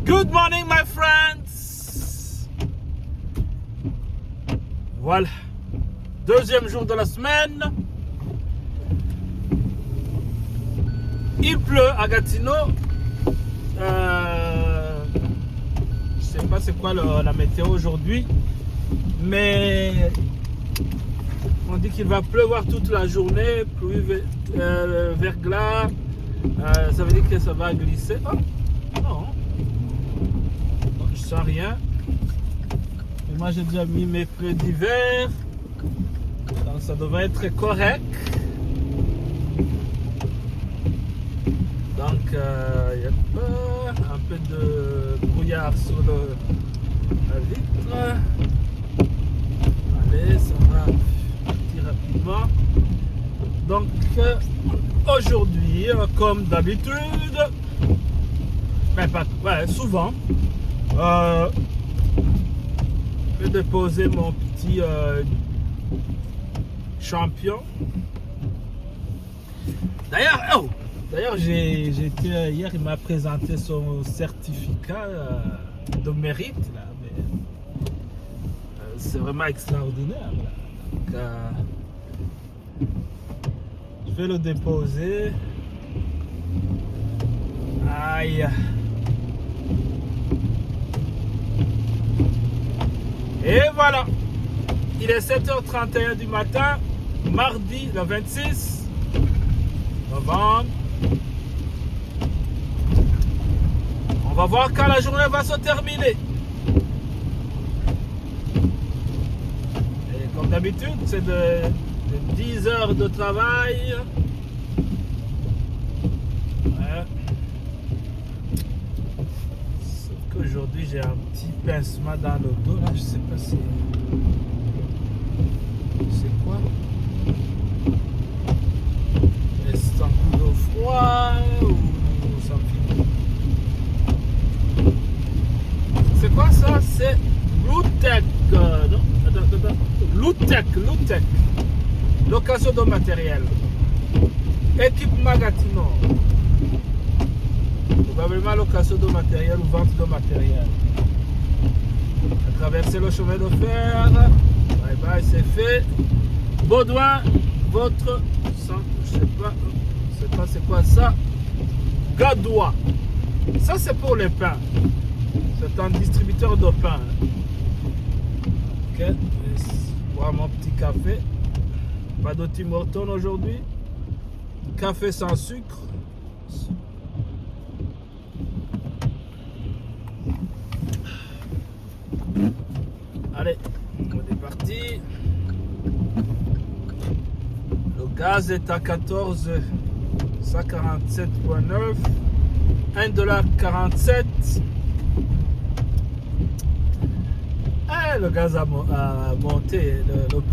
Good morning, my friends. Voilà, deuxième jour de la semaine. Il pleut à Gatineau. Je sais pas c'est quoi la météo aujourd'hui, mais on dit qu'il va pleuvoir toute la journée, pluie, verglas. Ça veut dire que ça va glisser. Oh, non. Je sens rien. Et moi j'ai déjà mis mes pneus d'hiver. Donc ça devrait être correct. Donc il y a un peu de brouillard sur la vitre. Allez, ça va partir rapidement. Donc aujourd'hui, comme d'habitude, souvent, je vais déposer mon petit champion. D'ailleurs, j'étais hier, il m'a présenté son certificat de mérite là, mais c'est vraiment extraordinaire là. Donc, je vais le déposer. Aïe. Et voilà. Il est 7h31 du matin, mardi le 26 novembre. On va voir quand la journée va se terminer. Et comme d'habitude, c'est de 10 heures de travail. Ouais. Sauf qu'aujourd'hui j'ai un petit pincement dans le dos là, je sais pas si c'est quoi. Est-ce un coup d'eau froid ou ça me finit? C'est quoi ça? C'est Loutec. Non? Loutec. Location de matériel. Équipement Gatineau. Probablement location de matériel ou vente de matériel. Traverser le chemin de fer. Bye bye, c'est fait. Baudouin, votre centre, je sais pas c'est quoi ça. Gadois. Ça c'est pour les pains. C'est un distributeur de pain. Ok. Voilà mon petit café. Pas de Tim Hortons aujourd'hui. Café sans sucre. Allez, on est parti. Le gaz est à 14,147,9. $1,47. Le gaz a monté,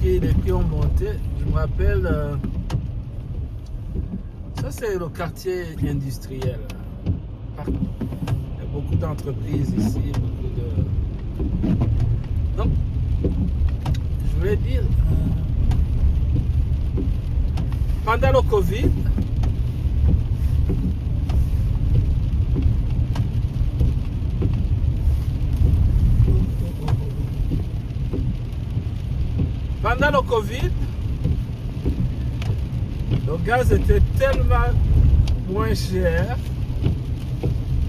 les prix ont monté. Je me rappelle, ça c'est le quartier industriel. Il y a beaucoup d'entreprises ici, Donc, je voulais dire, pendant le Covid, le gaz était tellement moins cher,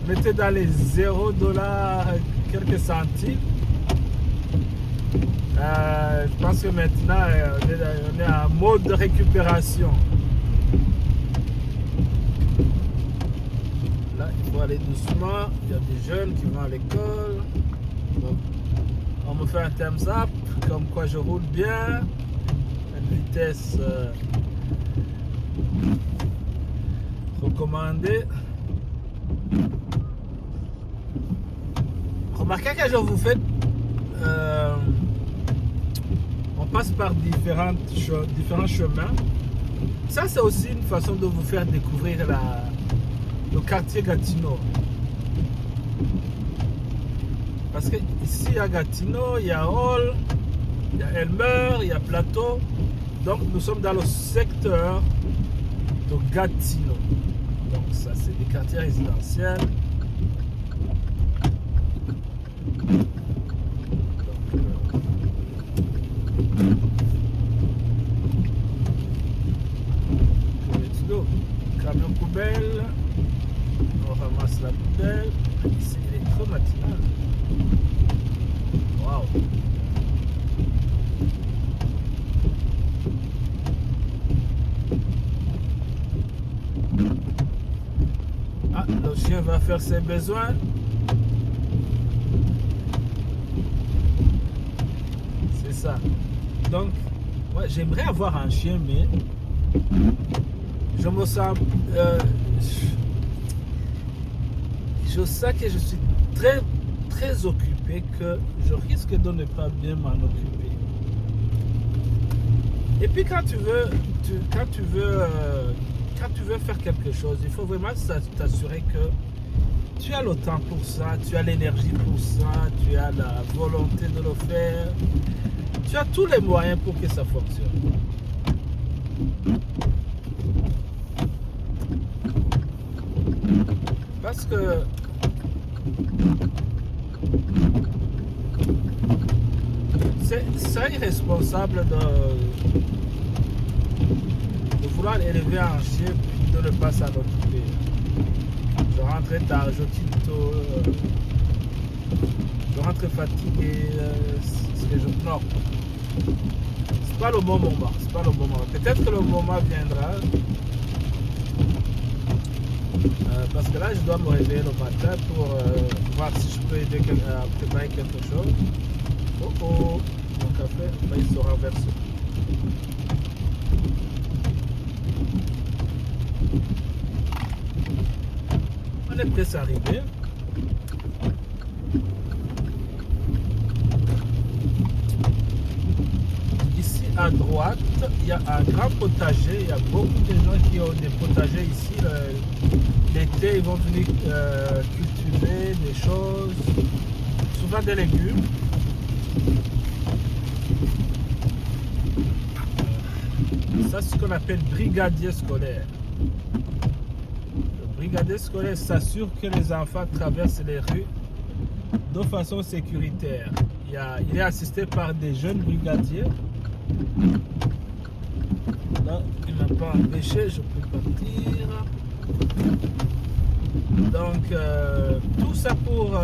mettait dans les $0, quelques centimes. Je pense que maintenant on est en mode de récupération. Là, il faut aller doucement. Il y a des jeunes qui vont à l'école. Bon, on me fait un thumbs up, comme quoi je roule bien. Une vitesse recommandée. Remarquez que je vous fais. On passe par différents chemins. Ça, c'est aussi une façon de vous faire découvrir le quartier Gatineau. Parce que ici à Gatineau, il y a Hall, il y a Elmer, il y a Plateau. Donc nous sommes dans le secteur de Gatineau. Donc ça c'est des quartiers résidentiels. pelle. On ramasse la pelle. C'est électromatinal. Waouh. Ah, le chien va faire ses besoins. C'est ça. Donc, ouais, j'aimerais avoir un chien, mais je me sens... je sais que je suis très occupé, que je risque de ne pas bien m'en occuper. Et puis quand tu veux faire quelque chose, il faut vraiment t'assurer que tu as le temps pour ça, tu as l'énergie pour ça, tu as la volonté de le faire, tu as tous les moyens pour que ça fonctionne. Parce que c'est irresponsable de vouloir élever un chien puis de ne pas s'en occuper. Je rentre tard, je quitte tôt, je rentre fatigué, non, c'est pas le bon moment, c'est pas le bon moment. Peut-être que le moment viendra, parce que là je dois me réveiller le matin pour voir si je peux aider à préparer quelque chose. Oh oh, mon café, là, il sera versé. On est presque arrivé. Ici à droite, il y a un grand potager. Il y a beaucoup de gens qui ont des potagers ici. L'été, ils vont venir cultiver des choses, souvent des légumes. Ça, c'est ce qu'on appelle brigadier scolaire. Le brigadier scolaire s'assure que les enfants traversent les rues de façon sécuritaire. Il est assisté par des jeunes brigadiers. Là, il ne m'a pas empêché, je peux partir. Donc, tout ça pour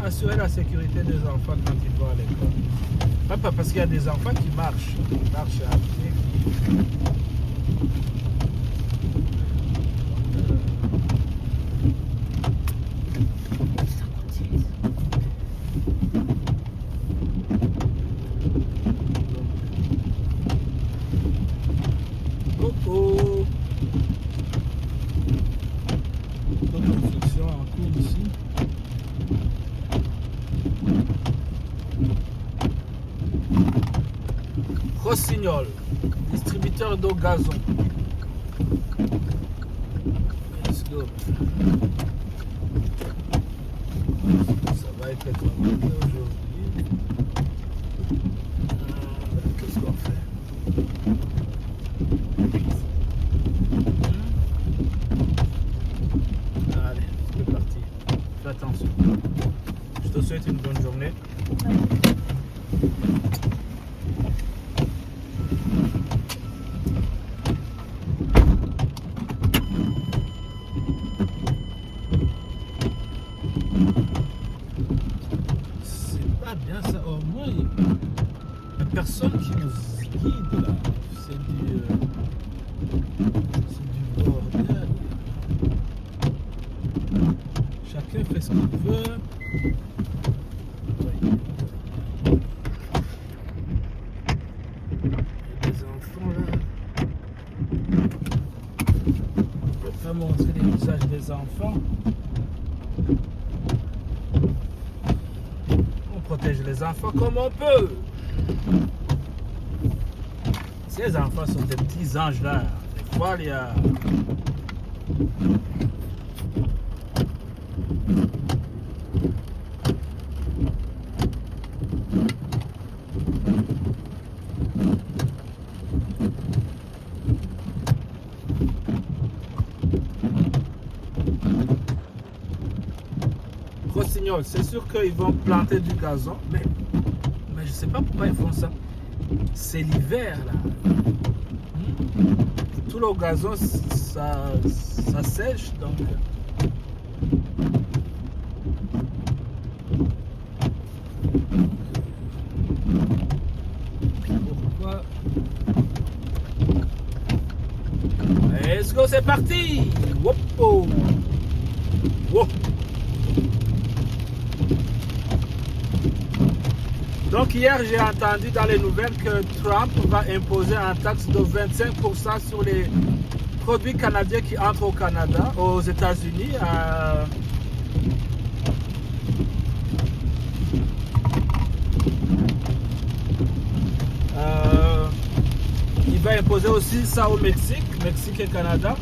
assurer la sécurité des enfants quand ils vont à l'école. Pas parce qu'il y a des enfants qui marchent à pied. Oh oh. D'autres constructions en cours ici. Rossignol, distributeur d'eau gazon. Let's go. Ça va être compliqué aujourd'hui. Qu'est-ce qu'on fait? Allez, c'est parti. Fais attention. Je te souhaite une bonne journée. Bien ça, au moins il n'y a personne qui nous guide là, c'est du bordel. Chacun fait ce qu'il veut. Il y a des enfants là. On ne peut pas montrer les visages des enfants. Protège les enfants comme on peut. Ces enfants sont des petits anges là. Des fois, il y a... Rossignol, c'est sûr qu'ils vont planter du gazon, mais je ne sais pas pourquoi ils font ça. C'est l'hiver là. tout le gazon, ça sèche. Donc, pourquoi? Let's go, c'est parti! Whoop. Whoop. Donc hier, j'ai entendu dans les nouvelles que Trump va imposer une taxe de 25% sur les produits canadiens qui entrent au Canada, aux États-Unis. Il va imposer aussi ça au Mexique et Canada.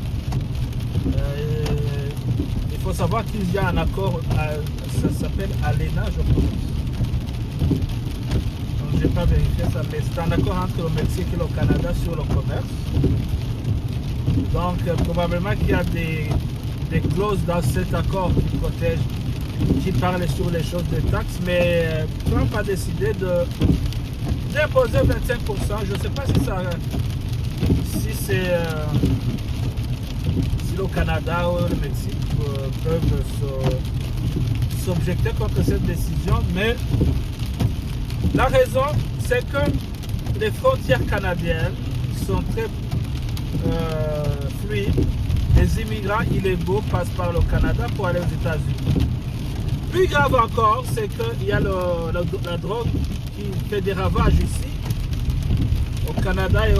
Il faut savoir qu'il y a un accord, ça s'appelle ALENA, je pense. Je n'ai pas vérifié ça, mais c'est un accord entre le Mexique et le Canada sur le commerce. Donc, probablement qu'il y a des clauses dans cet accord qui protègent, qui parlent sur les choses des taxes, mais Trump a décidé d'imposer 25%. Je ne sais pas si le Canada ou le Mexique peuvent s'objecter contre cette décision, mais la raison, c'est que les frontières canadiennes sont très fluides. Les immigrants illégaux passent par le Canada pour aller aux États-Unis. Plus grave encore, c'est qu'il y a la drogue qui fait des ravages ici, au Canada et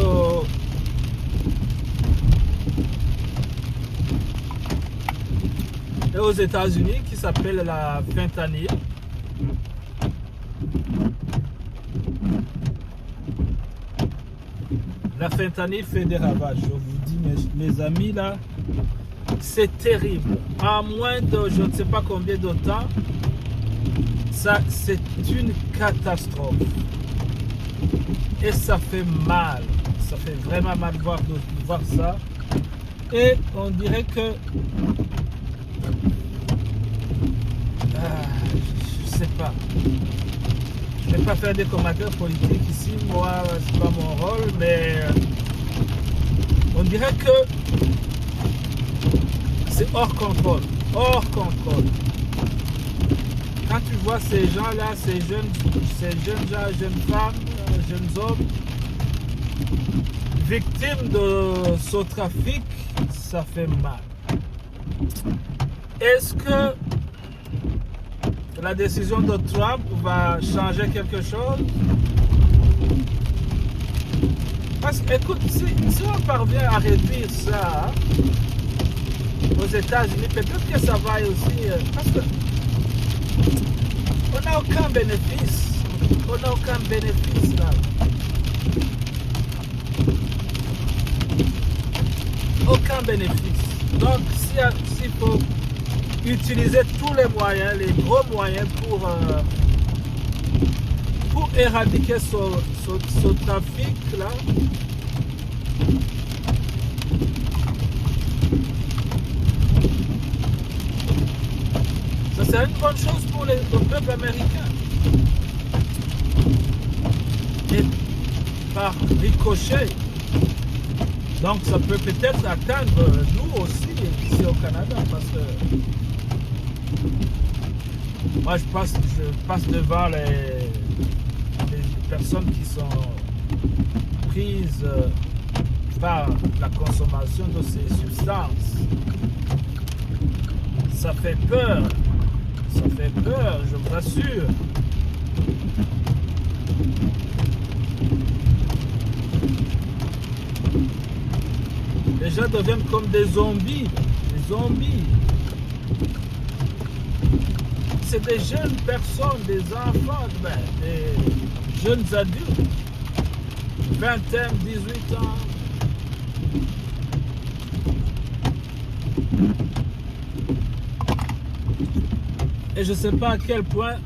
aux États-Unis, qui s'appelle la fentanyl. La fentanyl fait des ravages. Je vous dis, mes amis, là, c'est terrible. En moins de je ne sais pas combien de temps, ça, c'est une catastrophe. Et ça fait mal. Ça fait vraiment mal de voir ça. Et on dirait que... je sais pas. Je ne vais pas faire des commentaires politiques ici, moi, c'est pas mon rôle, mais on dirait que c'est hors contrôle. Hors contrôle. Quand tu vois ces gens-là, ces jeunes gens, jeunes femmes, jeunes hommes, victimes de ce trafic, ça fait mal. Est-ce que la décision de Trump va changer quelque chose? Parce que, écoute, si on parvient à réduire ça aux États-Unis, peut-être que ça va aussi. Parce que on n'a aucun bénéfice. On n'a aucun bénéfice là. Aucun bénéfice. Donc, s'il faut utiliser tous les moyens, les gros moyens pour éradiquer ce trafic-là, ça serait une bonne chose pour le peuple américain. Et par ricochet, donc ça peut peut-être atteindre nous aussi ici au Canada, parce que moi je passe devant les personnes qui sont prises par la consommation de ces substances. Ça fait peur, je vous assure. Les gens deviennent comme des zombies. Des zombies. C'est des jeunes personnes, des enfants, des jeunes adultes. 20 ans, 18 ans. Et je ne sais pas à quel point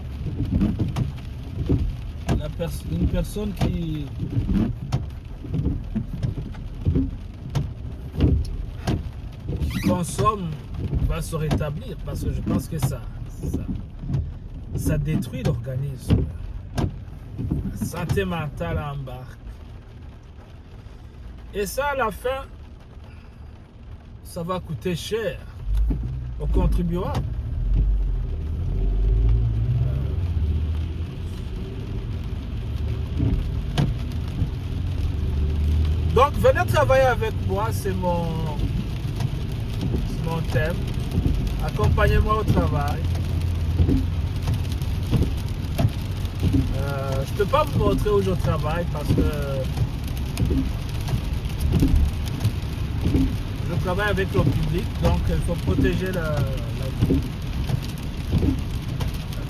une personne qui consomme va se rétablir, parce que je pense que ça détruit l'organisme. La santé mentale embarque. Et ça, à la fin, ça va coûter cher aux contribuables. Donc, venez travailler avec moi, c'est mon thème. Accompagnez-moi au travail. Je ne peux pas vous montrer où je travaille parce que je travaille avec le public, donc il faut protéger la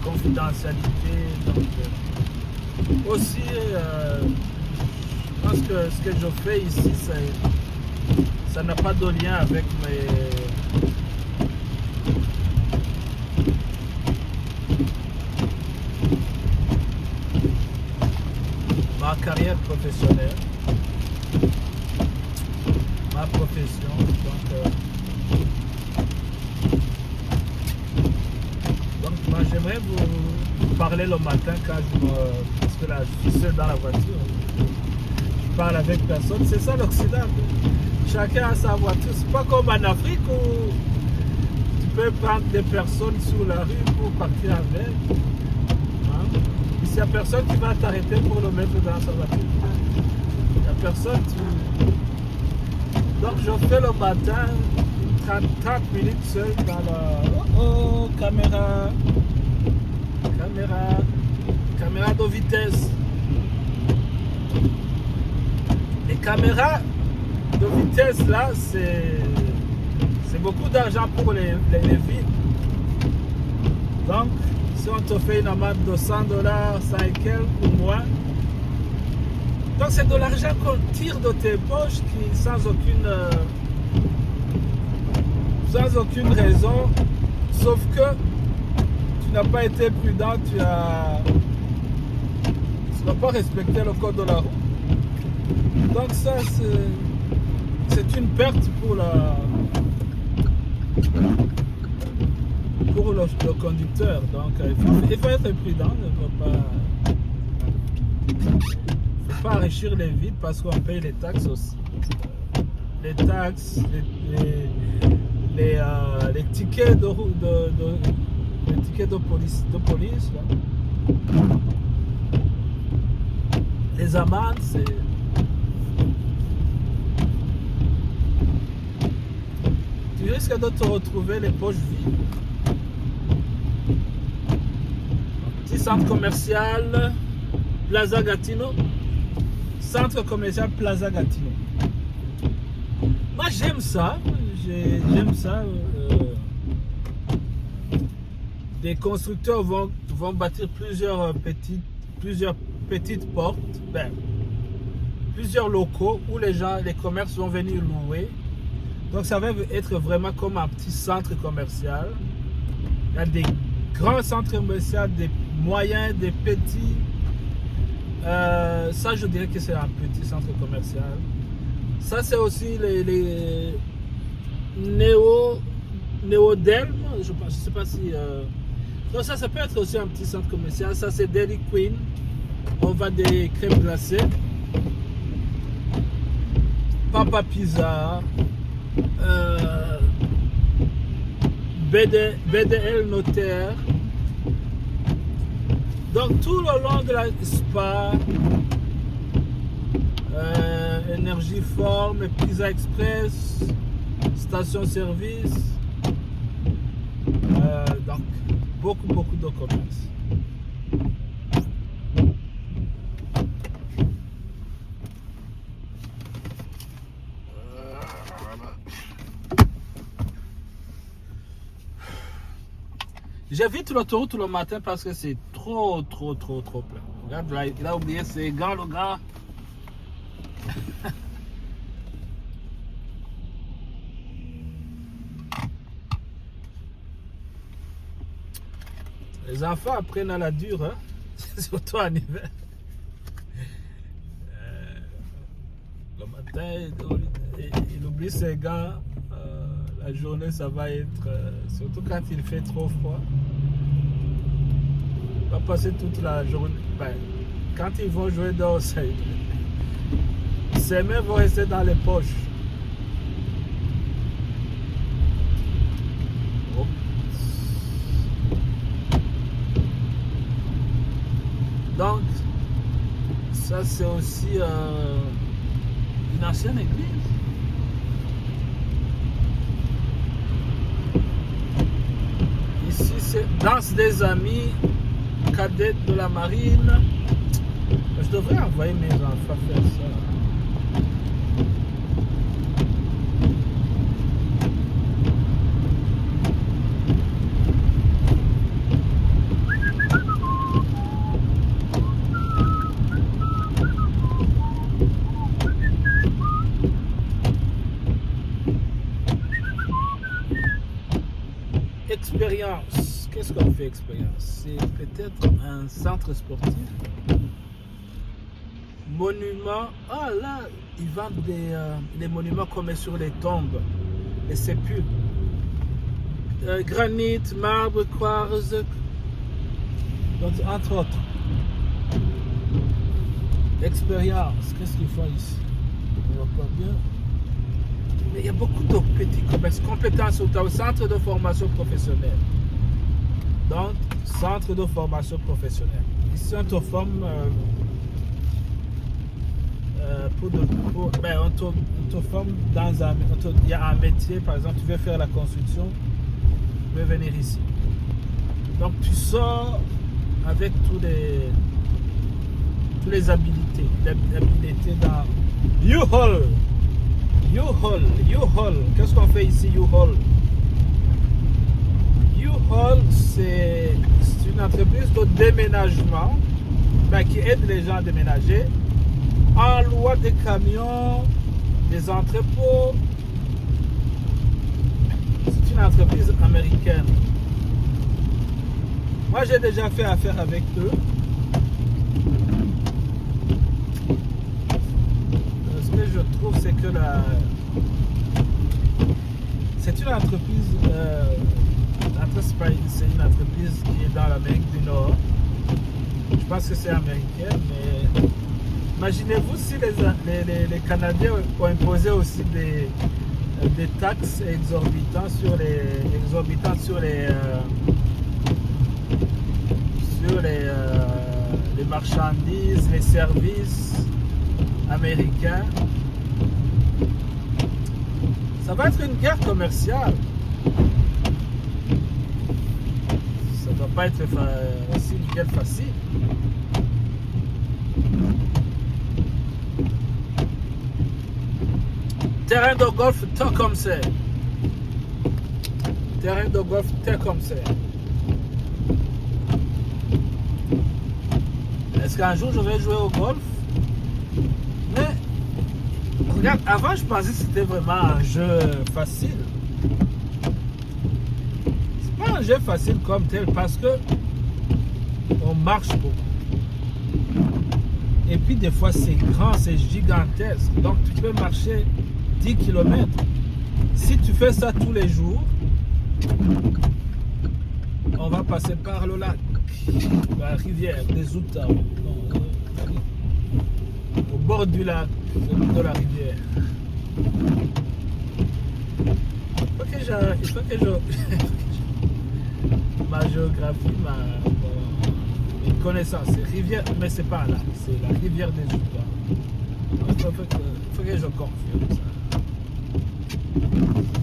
confidentialité. Donc, aussi, je pense que ce que je fais ici, ça n'a pas de lien avec ma carrière professionnelle, ma profession. Donc moi j'aimerais vous parler le matin parce que là je suis seul dans la voiture. Je parle avec personne. C'est ça l'Occident. Chacun a sa voiture. C'est pas comme en Afrique où tu peux prendre des personnes sur la rue pour partir avec. Il n'y a personne qui va t'arrêter pour le mettre dans sa voiture. Il n'y a personne. Donc je fais le matin 30 minutes seul dans la caméra de vitesse. Les caméras de vitesse là, c'est beaucoup d'argent pour les villes. Donc si on te fait une amende de $100, 100 et quelques ou moins, donc c'est de l'argent qu'on tire de tes poches sans aucune raison, sauf que tu n'as pas été prudent, tu n'as pas respecté le code de la route. Donc ça c'est une perte pour le conducteur. Donc il faut être prudent, il ne faut pas enrichir les vides parce qu'on paye les taxes aussi. Les taxes, les tickets les tickets de police là. Les amendes, tu risques de te retrouver les poches vides. Petit centre commercial Plaza Gatineau. Centre commercial Plaza Gatineau. Moi j'aime ça. J'aime ça. Des constructeurs vont bâtir plusieurs petites portes, plusieurs locaux où les commerces vont venir louer. Donc ça va être vraiment comme un petit centre commercial. Il y a des grands centres commerciaux, des moyens, des petits. Ça je dirais que c'est un petit centre commercial. Ça c'est aussi les Néoderm, je ne sais pas si... Donc ça peut être aussi un petit centre commercial. Ça c'est Dairy Queen. On va des crèmes glacées. Papa Pizza. BDL Notaire. Donc tout le long de la Spa, Énergie Forme, Pizza Express, Station Service. Donc beaucoup de commerce. J'évite l'autoroute le matin parce que c'est trop plein. Regarde là, il a oublié ses gants, le gars. Les enfants apprennent à la dure, hein? Surtout en hiver. Le matin, il oublie ses gants. La journée, ça va être... surtout quand il fait trop froid. Il va passer toute la journée. Quand ils vont jouer dehors, ses mains vont rester dans les poches. c'est aussi une ancienne église. Ici, c'est Danse des Amis, cadette de la marine. Je devrais envoyer mes enfants faire ça. Expérience. Qu'est-ce qu'on fait expérience? C'est peut-être un centre sportif. Monument. Ah là, ils vendent des monuments qu'on met sur les tombes, les sépulcres. Granit, marbre, quartz. Donc, entre autres. Expérience. Qu'est-ce qu'ils font ici? On voit pas bien. Mais il y a beaucoup de petits commerces. Compétences au centre de formation professionnelle. Donc, centre de formation professionnelle. Ici, on te forme on te forme dans il y a un métier, par exemple, tu veux faire la construction, tu veux venir ici. Donc, tu sors avec tous les habilités. L'habilité dans U-Haul. U-Haul. Qu'est-ce qu'on fait ici, U-Haul? U-Haul, c'est une entreprise de déménagement qui aide les gens à déménager. Enloi des camions, des entrepôts. C'est une entreprise américaine. Moi, j'ai déjà fait affaire avec eux. Ce que je trouve, c'est que c'est une entreprise. C'est une entreprise qui est dans l'Amérique du Nord. Je pense que c'est américain, mais imaginez-vous si les Canadiens ont imposé aussi des taxes exorbitantes sur les marchandises, les services américains. Ça va être une guerre commerciale. Ça ne va pas être aussi une guerre facile. Terrain de golf Tecumseh. Terrain de golf Tecumseh. Est-ce qu'un jour je vais jouer au golf? Mais regarde, avant je pensais que c'était vraiment un jeu facile. C'est pas un jeu facile comme tel parce que on marche beaucoup. Et puis des fois c'est grand, c'est gigantesque. Donc tu peux marcher 10 km. Si tu fais ça tous les jours, on va passer par le lac, la rivière, les Outaouais, au bord du lac, de la rivière. Il faut que je ma géographie, mes connaissances, c'est rivière, mais c'est pas là, c'est la rivière des Outaouais. Il faut que je confirme ça.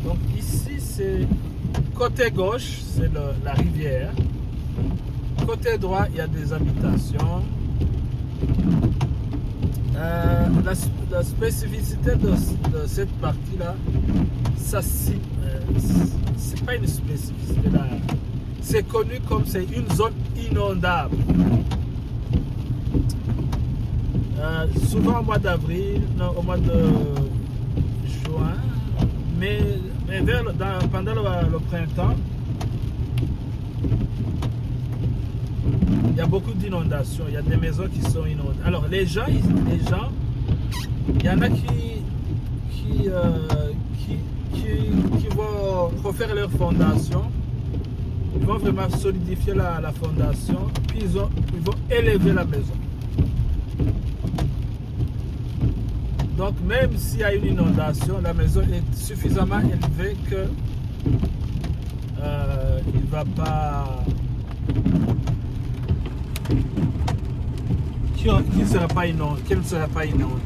Donc ici c'est côté gauche, c'est la rivière. Côté droit, il y a des habitations. La spécificité de cette partie-là, ça c'est pas une spécificité là. C'est connu comme c'est une zone inondable. Souvent au mois d'avril, au mois de juin, mais pendant le printemps, il y a beaucoup d'inondations, il y a des maisons qui sont inondées. Alors les gens, il y en a qui vont refaire leur fondation, ils vont vraiment solidifier la fondation, puis ils vont élever la maison. Donc même s'il y a une inondation, la maison est suffisamment élevée que il ne va pas qui ne sera pas inondé, qui ne sera pas inondé.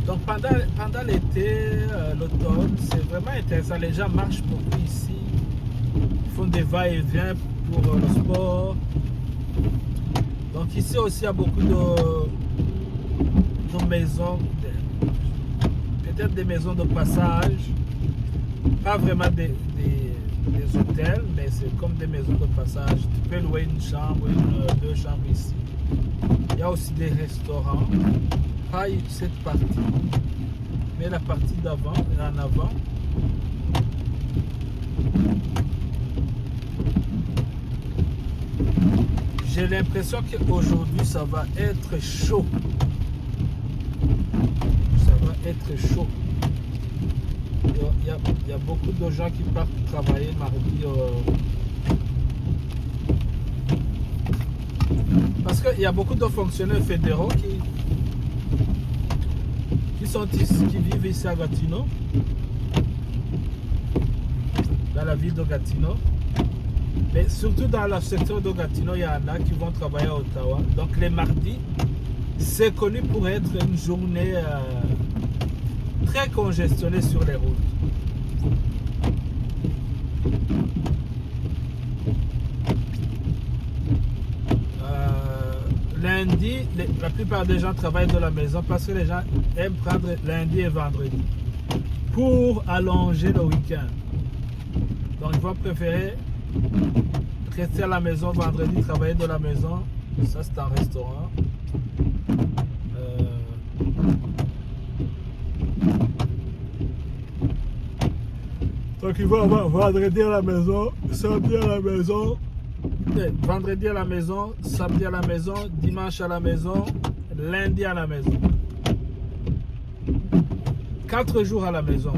Donc pendant l'été, l'automne, c'est vraiment intéressant. Les gens marchent beaucoup ici. Ils font des va-et-vient pour le sport. Donc ici aussi, il y a beaucoup de maisons, peut-être des maisons de passage. Pas vraiment des hôtels, mais c'est comme des maisons de passage. Tu peux louer une chambre, deux chambres ici. Il y a aussi des restaurants. Pas cette partie, mais la partie d'avant et en avant. J'ai l'impression qu'aujourd'hui ça va être chaud. Ça va être chaud. Il y a beaucoup de gens qui partent travailler mardi. Parce qu'il y a beaucoup de fonctionnaires fédéraux qui vivent ici à Gatineau, dans la ville de Gatineau. Mais surtout dans le secteur de Gatineau, il y en a qui vont travailler à Ottawa. Donc les mardis, c'est connu pour être une journée très congestionnée sur les routes. Lundi, la plupart des gens travaillent de la maison parce que les gens aiment prendre lundi et vendredi pour allonger le week-end. Donc ils vont préférer rester à la maison vendredi, travailler de la maison. Ça c'est un restaurant. Donc ils vont avoir vendredi à la maison, samedi à la maison. Vendredi à la maison, samedi à la maison, dimanche à la maison, lundi à la maison. 4 jours à la maison.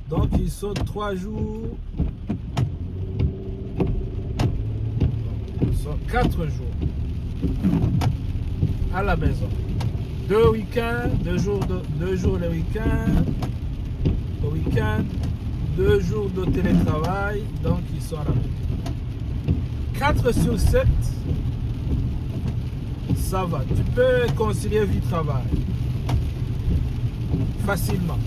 Donc ils sont 3 jours. Ils sont 4 jours à la maison. 2 week-ends, 2 jours le week-end. Le week-end. 2 jours de télétravail, donc ils sont à la maison. 4 sur 7, ça va. Tu peux concilier vie-travail facilement.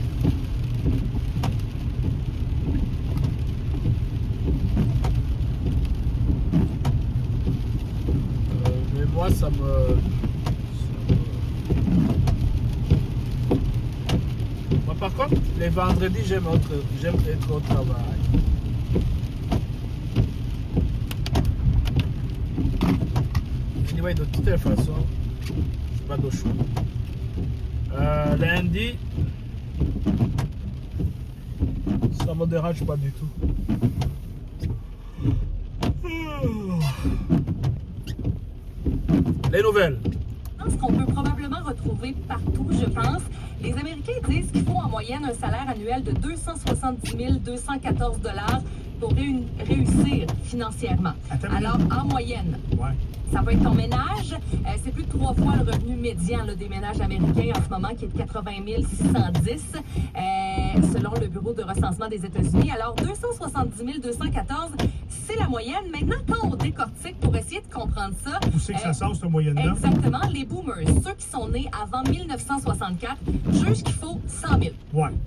Mais moi, ça me... Par contre, les vendredis, j'aime être au travail. Anyway, de toute façon, je n'ai pas de choix. Lundi, ça ne me dérange pas du tout. Les nouvelles. Ce qu'on peut probablement retrouver partout, je pense. Les Américains disent qu'il faut en moyenne un salaire annuel de 270 214 $ pour réussir financièrement. Alors, en moyenne, ça va être ton ménage. C'est plus de 3 fois le revenu médian là, des ménages américains en ce moment, qui est de 80 610, selon le Bureau de recensement des États-Unis. Alors, 270 214, c'est la moyenne. Maintenant, quand on décortique pour essayer de comprendre ça... Où c'est que ça sort, cette moyenne-là? Exactement. Les boomers, ceux qui sont nés avant 1964, jugent qu'il faut 100 000.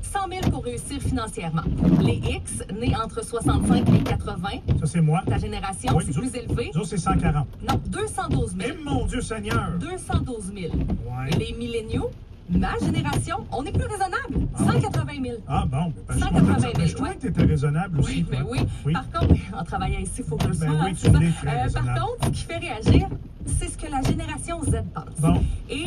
100 000 pour réussir financièrement. Les X, nés entre 65 et 80... Ça, c'est moi. Ta génération, c'est plus élevé. Ça, c'est 140. Non, 212 000. Eh, mon Dieu Seigneur! 212 000. Les milléniaux, ma génération, on est plus raisonnable. 180 000. Ah bon, ben, 180 000. Je trouvais que tu étais raisonnable aussi. Oui, oui. Par contre, en travaillant ici, il faut que je le sois. Oui, tu l'es très raisonnable. Par contre, ce qui fait réagir, c'est ce que la génération Z pense. Bon. Et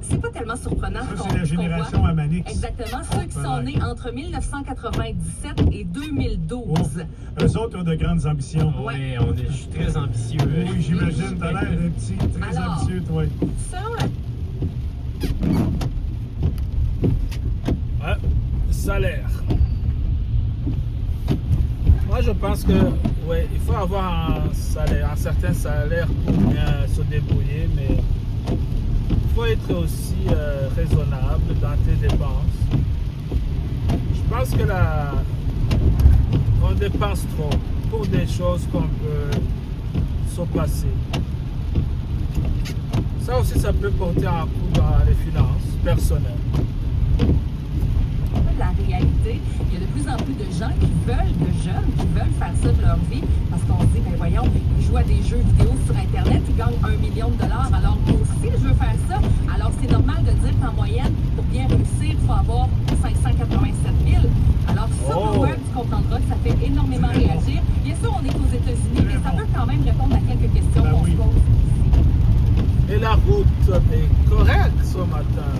c'est pas tellement surprenant. Ça, c'est la génération Amanix. Exactement. Ceux qui sont nés entre 1997 et 2012. Eux autres ont de grandes ambitions. Oui, je suis très ambitieux. Oui, j'imagine. T'as l'air d'un petit, très ambitieux, toi. Selon la... Salaire. Moi, je pense que il faut avoir un certain salaire pour bien se débrouiller, mais il faut être aussi raisonnable dans tes dépenses. Je pense que là, on dépense trop pour des choses qu'on peut se passer. Ça aussi, ça peut porter un coup dans les finances personnelles. La réalité, il y a de plus en plus de gens qui veulent, de jeunes, qui veulent faire ça de leur vie parce qu'on se dit, ben voyons, ils jouent à des jeux vidéo sur Internet, ils gagnent $1 million, alors moi aussi je veux faire ça. Alors c'est normal de dire qu'en moyenne, pour bien réussir, il faut avoir 587 000. Alors ça, pour web, tu comprendras que ça fait énormément réagir. Bien sûr, on est aux États-Unis, mais ça peut quand même répondre à quelques questions qu'on se pose ici. Et la route est correcte ce matin.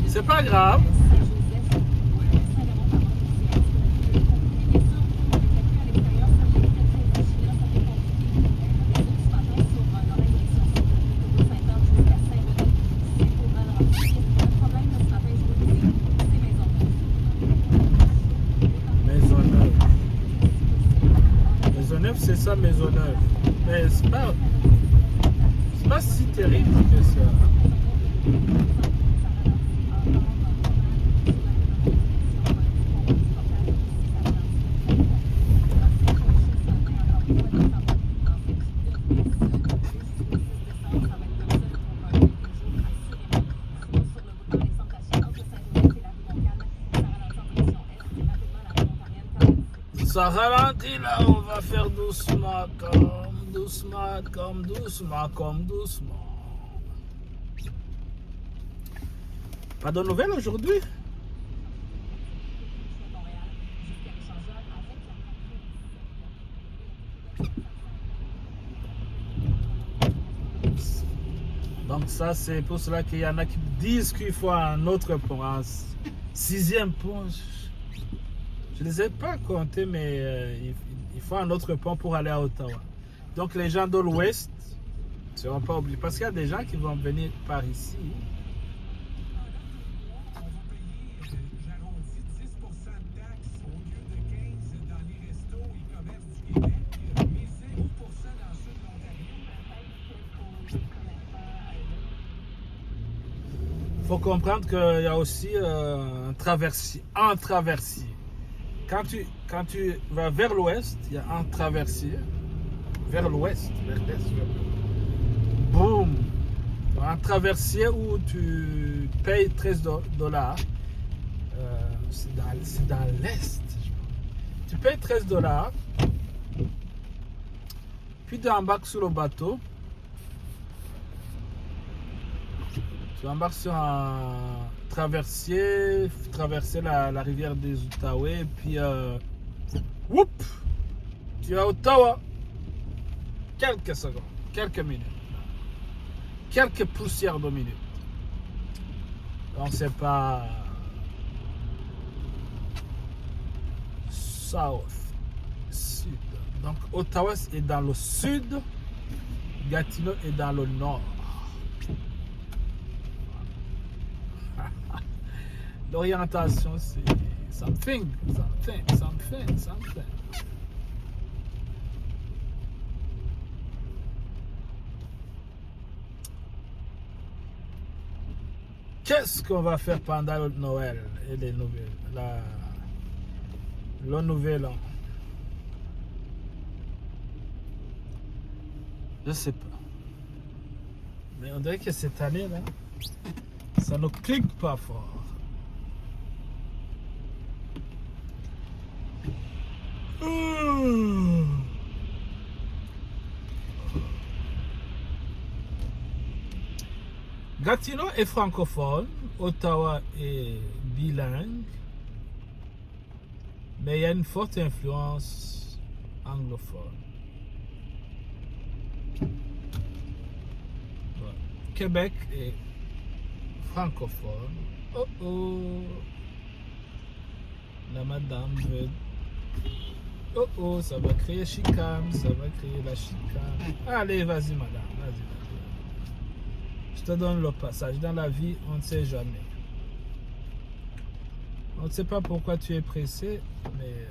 C'est pas grave. Maisonneuve, c'est ça, Maisonneuve. Mais c'est pas si terrible que ça. Ça ralentit là, on va faire doucement, comme doucement. Pas de nouvelles aujourd'hui? Donc ça, c'est pour cela qu'il y en a qui disent qu'il faut un autre pont, un 6e pont. Je ne les ai pas comptés, mais il faut un autre pont pour aller à Ottawa. Donc les gens de l'Ouest ne seront pas obligés. Parce qu'il y a des gens qui vont venir par ici. Il faut comprendre qu'il y a aussi un traversier. Quand tu vas vers l'ouest, il y a un traversier. Vers l'ouest, vers l'est. Boum! Un traversier où tu payes $13. C'est dans l'est. Tu payes $13. Puis tu embarques sur le bateau. Tu embarques sur un traverser la rivière des Outaouais, puis whoop, tu es à Ottawa. Quelques secondes, quelques minutes, quelques poussières de minutes. Donc c'est pas south, sud. Donc Ottawa est dans le sud, Gatineau est dans le nord. L'orientation, c'est something. Qu'est-ce qu'on va faire pendant le Noël et les nouvelles, le nouvel an? Je sais pas. Mais on dirait que cette année là, ça ne clique pas fort. Gatineau est francophone, Ottawa est bilingue, mais il y a une forte influence anglophone. Voilà. Québec est francophone. Oh oh, la madame veut. Oh oh, ça va créer chicane, ça va créer la chicane. Allez, vas-y madame, vas-y. Je te donne le passage. Dans la vie, on ne sait jamais. On ne sait pas pourquoi tu es pressé, mais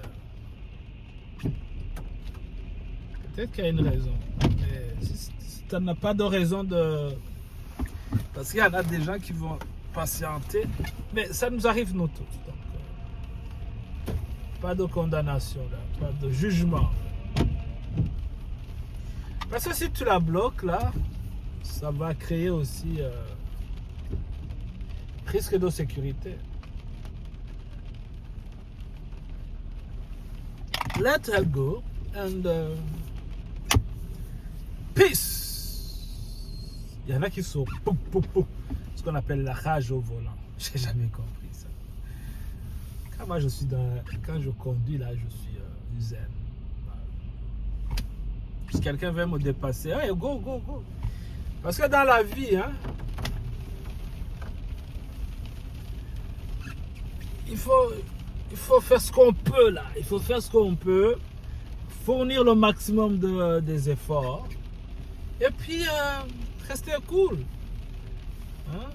peut-être qu'il y a une raison. Mais si tu n'as pas de raison de... Parce qu'il y en a des gens qui vont patienter, mais ça nous arrive nous tous. Donc, pas de condamnation, là, pas de jugement. Parce que si tu la bloques là, ça va créer aussi risque de sécurité. Let her go and peace. Il y en a qui sont ce qu'on appelle la rage au volant. J'ai jamais compris ça. Quand moi quand je conduis là, je suis zen. Si quelqu'un veut me dépasser, hey, go. Parce que dans la vie, hein, il faut faire ce qu'on peut là. Il faut faire ce qu'on peut, fournir le maximum des efforts, et puis rester cool. Hein?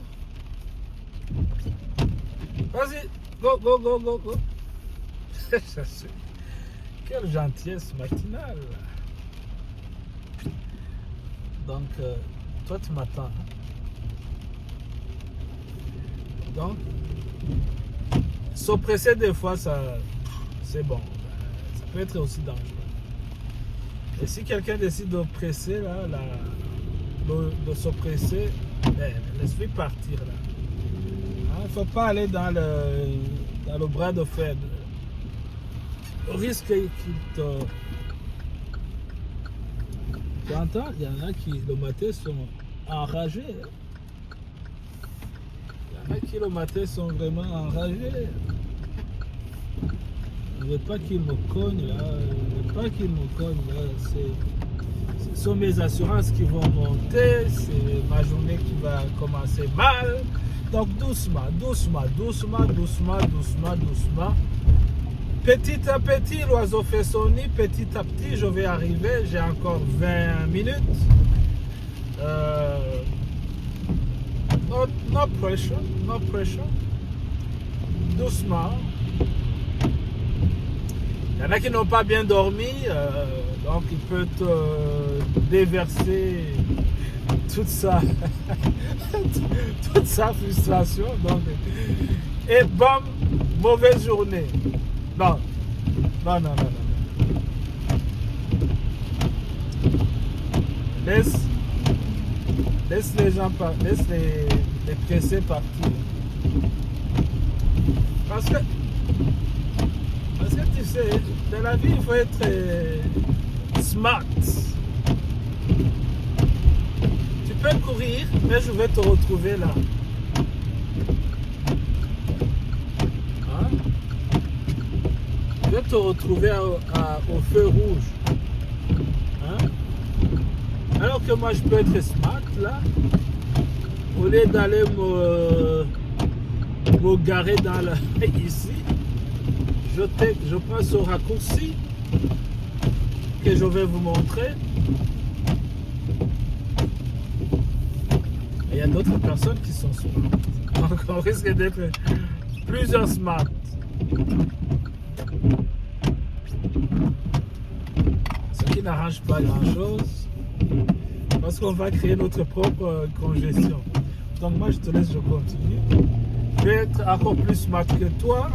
Vas-y, go. Quelle gentillesse matinale. Donc, toi tu m'attends. Hein? Donc, s'oppresser des fois, c'est bon. Ça peut être aussi dangereux. Et si quelqu'un décide de presser, là, de s'oppresser, laisse-lui partir. Il ne faut pas aller dans le bras de fer. Au risque qu'il te... Tu entends? Il y en a qui, le matin, sont enragés. Il y en a qui, le matin, sont vraiment enragés. Je ne veux pas qu'ils me cognent, là. Ce sont mes assurances qui vont monter. C'est ma journée qui va commencer mal. Donc, doucement. Petit à petit, l'oiseau fait son nid. Petit à petit, je vais arriver. J'ai encore 20 minutes. No pressure. Doucement. Il y en a qui n'ont pas bien dormi. Donc, il peut te déverser toute sa frustration. Donc, et bam, mauvaise journée. Non. Laisse les gens laisse les presser partir. Parce que tu sais, dans la vie, il faut être smart. Tu peux courir, mais je vais te retrouver là. Je vais te retrouver au feu rouge. Hein? Alors que moi je peux être smart là. Au lieu d'aller me garer ici, je prends ce raccourci que je vais vous montrer. Et il y a d'autres personnes qui sont smart. Donc on risque d'être plusieurs smart. Ce qui n'arrange pas grand-chose, parce qu'on va créer notre propre congestion. Donc moi je te laisse, je continue. Je vais être encore plus smart que toi.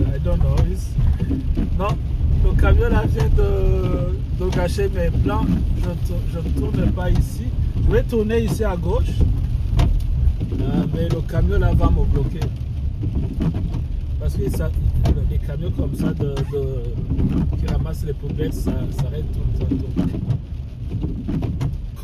I don't know. Non, le camion là vient de gâcher mes plans. Je ne tourne pas ici. Je vais tourner ici à gauche. Mais le camion là va me bloquer. Parce que les camions comme ça qui ramassent les poubelles, ça s'arrête tout le temps.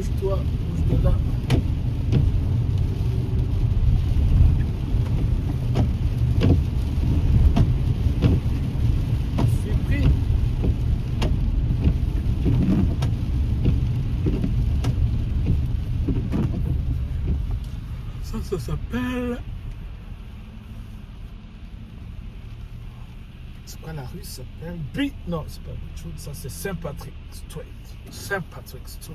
bouge-toi, bouge de là. Je suis pris. Ça s'appelle... C'est quoi la rue? Ça s'appelle... Non, c'est pas Beachwood, ça c'est Saint-Patrick Street. Saint-Patrick Street.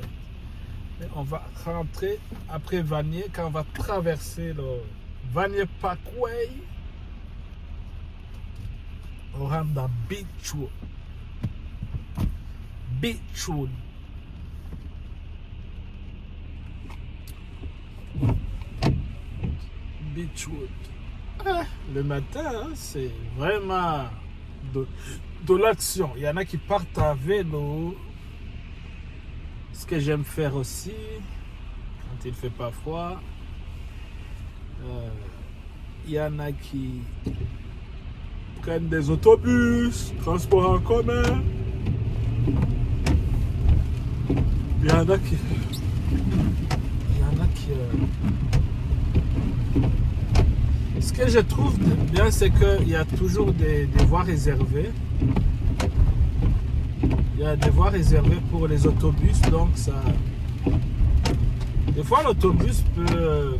Et on va rentrer après Vanier, quand on va traverser le Vanier Parkway. On rentre dans Beachwood. Beachwood. Beachwood. Le matin, hein, c'est vraiment de l'action. Il y en a qui partent à vélo. Ce que j'aime faire aussi, quand il ne fait pas froid. Il y en a qui prennent des autobus, transport en commun. Il y en a qui... Ce que je trouve bien, c'est qu'il y a toujours des voies réservées. Il y a des voies réservées pour les autobus, donc ça... Des fois, l'autobus peut...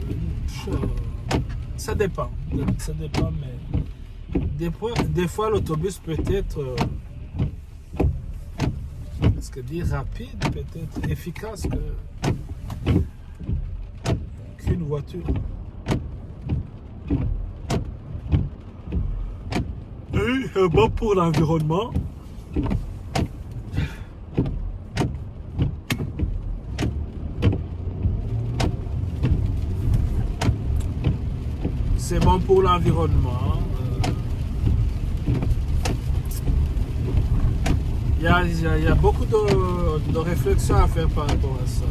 ça dépend, mais... Des fois l'autobus peut être... Est-ce que dire rapide, peut-être efficace qu'une voiture. Oui, c'est bon pour l'environnement. C'est bon pour l'environnement. Il y a beaucoup de réflexions à faire par rapport à ça.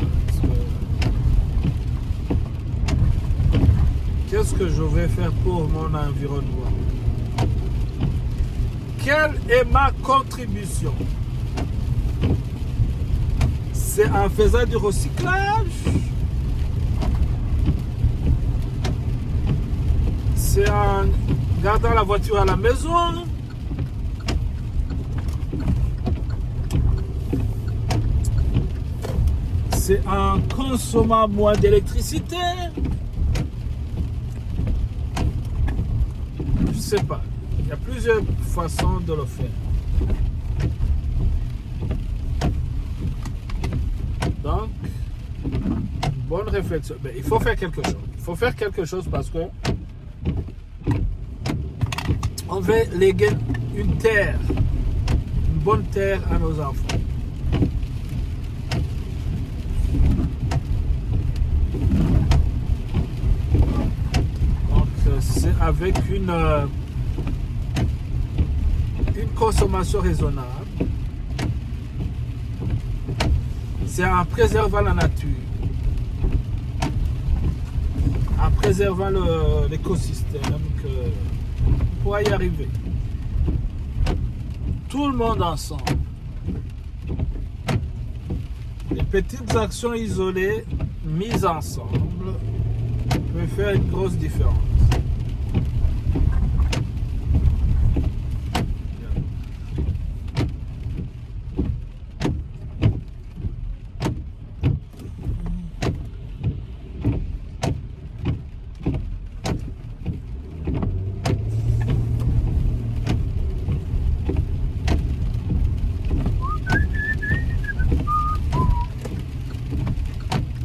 Qu'est-ce que je vais faire pour mon environnement? Quelle est ma contribution? C'est en faisant du recyclage? C'est en gardant la voiture à la maison? C'est en consommant moins d'électricité? Je sais pas. Il y a plusieurs façons de le faire. Donc, bonne réflexion. Mais il faut faire quelque chose. Il faut faire quelque chose parce que on veut léguer une terre, une bonne terre à nos enfants. Donc, c'est avec une consommation raisonnable. C'est en préservant la nature, en préservant l'écosystème qu'on pourra y arriver. Tout le monde ensemble. Les petites actions isolées mises ensemble peuvent faire une grosse différence.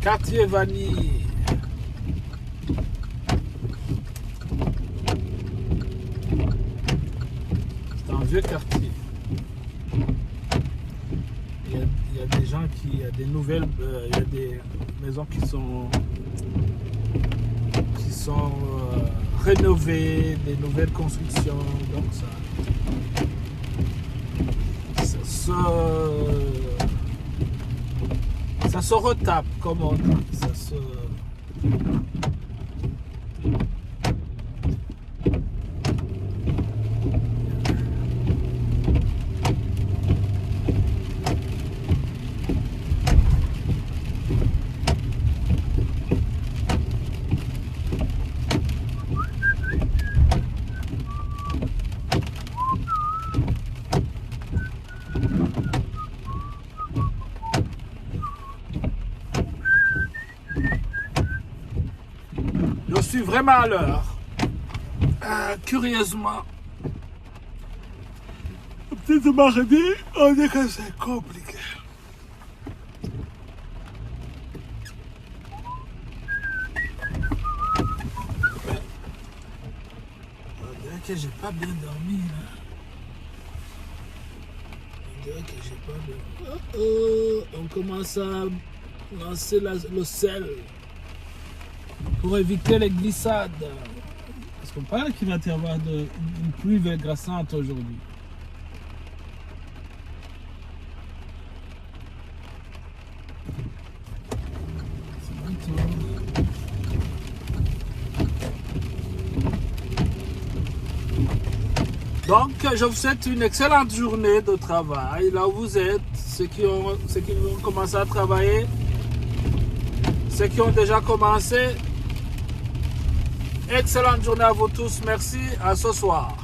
Quartier Vanille. C'est un vieux quartier. Il y a des gens il y a des nouvelles, il y a des maisons qui sont rénovées, des nouvelles constructions, donc ça se retape, comme on dit. Ça se... suis vraiment à l'heure. Curieusement, peut-être mardi, on dit que c'est compliqué. On dirait que j'ai pas bien dormi. Là. On dirait que j'ai pas bien. On commence à lancer le sel pour éviter les glissades. Parce qu'on parle qu'il va y avoir une pluie verglaçante aujourd'hui. Donc, je vous souhaite une excellente journée de travail. Là où vous êtes, ceux qui ont commencé à travailler, ceux qui ont déjà commencé. Excellente journée à vous tous. Merci. À ce soir.